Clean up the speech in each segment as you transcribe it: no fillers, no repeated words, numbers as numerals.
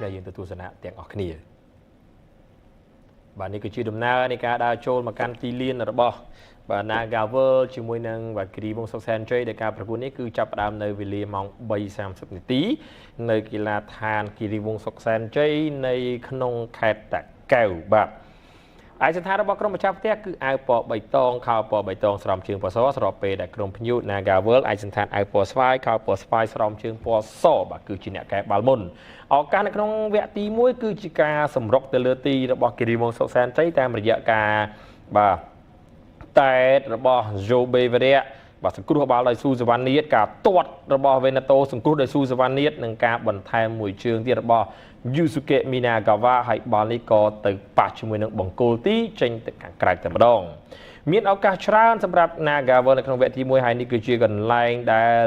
ឆ្នៃយើងទទួលសនាទាំងអស់គ្នាបាទនេះគឺជាដំណើរនៃការដើរចូលមកកាន់ទីលានរបស់បាទ Nagavel ជាមួយនឹងបាទគិរីវងសុកសែនជ័យដែលការប្រកួតនេះគឺចាប់ផ្ដើមនៅវេលាម៉ោង 3:30 នាទីនៅកីឡាដ្ឋានគិរីវងសុកសែនជ័យនៅក្នុងខេត្តតាកែវបាទឯកសណ្ឋានរបស់ក្រុមម្ចាស់ផ្ទះគឺអាវពណ៌បៃតងខោពណ៌បៃតងស្រោមជើងពណ៌សស្របពេលដែលក្រុមភ្ញៀវ Nagavel ឯកសណ្ឋានអាវពណ៌ស្វាយខោពណ៌ស្វាយស្រោមជើងពណ៌សបាទគឺជាអ្នកកែបាល់មុនឱកាសនៅក្នុងវគ្គទី1គឺជាការសម្រុកទៅលើទីរបស់គិរីវងសុកសែនជ័យតាមរយៈការបាទតែរបស់ Jobe Veria បាទសង្គ្រោះបាល់ដោយស៊ូសវណ្ណនាតការទាត់របស់ Veneto សង្គ្រោះដោយស៊ូសវណ្ណនាតនិងការបន្ថែមមួយជើងទៀតរបស់ Yusuke Minagawa ហើយបាល់នេះក៏ទៅប៉ះជាមួយនឹងបង្គោលទីចេញទៅខាងក្រៅតែម្ដងមានឱកាសច្រើនសម្រាប់ Nagavel នៅក្នុងវគ្គទី1ហើយនេះគឺជាកន្លែងដែល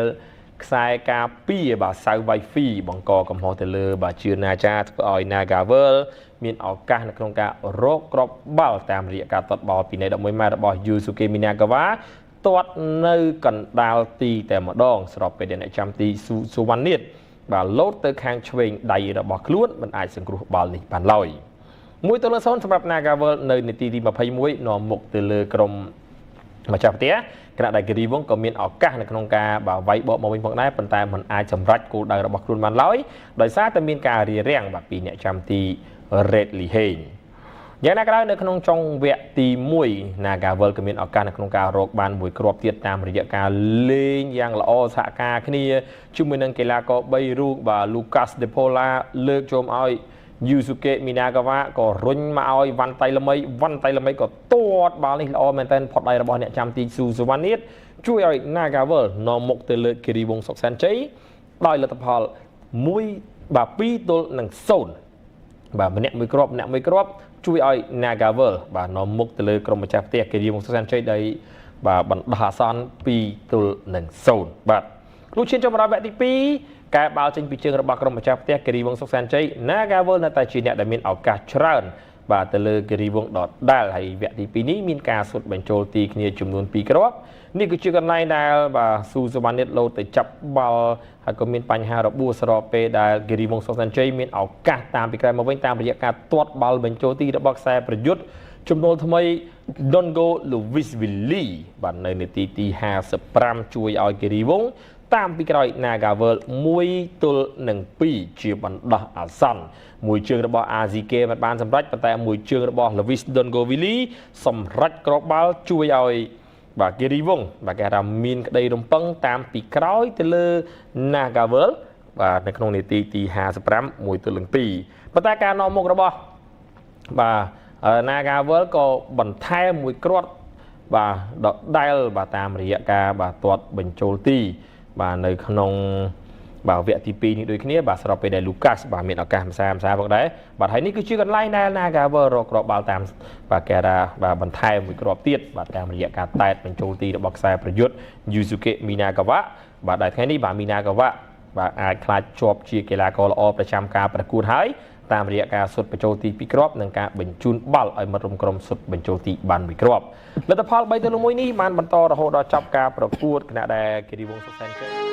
ខ្សែការពារបាទសៅវ៉ៃហ្វីបង្កកំហុសទៅលើបាទជឿណាចាធ្វើឲ្យ Nagavel មានឱកាសនៅក្នុងការរកគ្រាប់បាល់តាមរយៈការទាត់បាល់ពីនៃ11ម៉ែត្ររបស់ Yusuke Minagawa ទាត់នៅកណ្ដាលទីតែម្ដងស្របពេលដែលអ្នកចាំទីសុវណ្ណនាតបាទលោតទៅខាងឆ្វេងដៃរបស់ខ្លួនមិនអាចសង្គ្រោះបាល់នេះបានឡើយ1-0សម្រាប់ Nagavel នៅនាទីទី21នាំមុខទៅលើក្រុមម្ចាស់ផ្ទះគណៈដែលគិរីវងក៏មានឱកាសនៅក្នុងការបាទវាយបកមកវិញផងដែរប៉ុន្តែមិនអាចសម្រេចគោលដៅរបស់ខ្លួនបានឡើយដោយសារតែមានការរារាំងបាទពីអ្នកចាំទី Red Liheng យ៉ាងណាក៏ដោយនៅក្នុងចុងវគ្គទី1 Nagavel ក៏មានឱកាសនៅក្នុងការរកបានមួយគ្រាប់ទៀតតាមរយៈការលេងយ៉ាងល្អសហការគ្នាជាមួយនឹងកីឡាករ3រូបបាទ Lucas De Paula លើកជើងឲ្យ Yusuke Minagawa ក៏រុញមកឲ្យវ៉ាន់តៃល្មីក៏ទាត់បាល់នេះល្អមែនទែនផុតដៃរបស់អ្នកចាំទីស៊ូសវណ្ណនាតជួយឲ្យ Nagavel នាំមុខទៅលើគិរីវងសុកសែនជ័យដោយលទ្ធផល2-0បាទម្នាក់មួយគ្រាប់ជួយឲ្យ Nagavel បាទនាំមុខទៅលើក្រុមម្ចាស់ផ្ទះគិរីវងសុកសែនជ័យដោយបាទបណ្ដោះអាសន្ន2-0បាទលុះឈានចូលមកដល់វគ្គទី2កែបាល់ចេញពីជើងរបស់ក្រុមម្ចាស់ផ្ទះគិរីវងសុកសែនជ័យ Nagavel នៅតែជាអ្នកដែលមានឱកាសច្រើនបាទទៅលើគិរីវងដដែលហើយវគ្គទី2នេះមានការសុទ្ធបញ្ចូលទីគ្នាចំនួន2គ្រាប់នេះគឺជាកន្លែងដែលបាទស៊ូសវណ្ណនាតលោតទៅចាប់បាល់ហើយក៏មានបញ្ហារបួសស្របពេលដែលគិរីវងសុកសែនជ័យមានឱកាសតាមពីក្រោយមកវិញតាមរយៈការទាត់បាល់បញ្ចូលទីរបស់ខ្សែប្រយុទ្ធចំនួនថ្មី Dongo Luis Willy បាទនៅនាទីទី55ជួយឲ្យគិរីវងតាមពីក្រោយ Nagavel 1-2ជាបណ្ដោះអាសន្នមួយជើងរបស់ Azike មិនបានសម្រេចប៉ុន្តែមួយជើងរបស់ Luis Dongo Willy សម្រេចគ្រាប់បាល់ជួយឲ្យបាទគិរីវងបាទគេថាមានក្តីរំពឹងតាមពីក្រោយទៅលើ Nagavel បាទនៅក្នុងនាទីទី55 1-2ប៉ុន្តែការនាំមុខរបស់បាទ Nagavel ក៏បន្ថែមមួយគ្រាប់បាទដដែលបាទតាមរយៈការបាទទាត់បញ្ចូលទីបាទនៅក្នុងបាទវគ្គទី2នេះដូចគ្នាបាទស្របពេលដែល Lucas បាទមានឱកាសម្សាផងដែរបាទហើយនេះគឺជាកន្លែងដែល Nagavel រកគ្រាប់បាល់តាមបាទគេថាបាទបន្ថែមមួយគ្រាប់ទៀតបាទតាមរយៈការតែតបញ្ចូលទីរបស់ខ្សែប្រយុទ្ធ Yusuke Minagawa បាទដែលថ្ងៃនេះបាទ Minagawa បាទអាចខ្លាចជាប់ជាកីឡាករល្អប្រចាំការប្រកួតហើយតាមរយៈការសុទ្ធបញ្ចូលទី2គ្រាប់និងការបញ្ជូនបាល់ឲ្យមិត្តរួមក្រុមសុទ្ធបញ្ចូលទីបាន1គ្រាប់លទ្ធផល3-1នេះបានបន្តរហូតដល់ចប់ការប្រកួតគណៈដែលគិរីវងសុកសែនជ័យ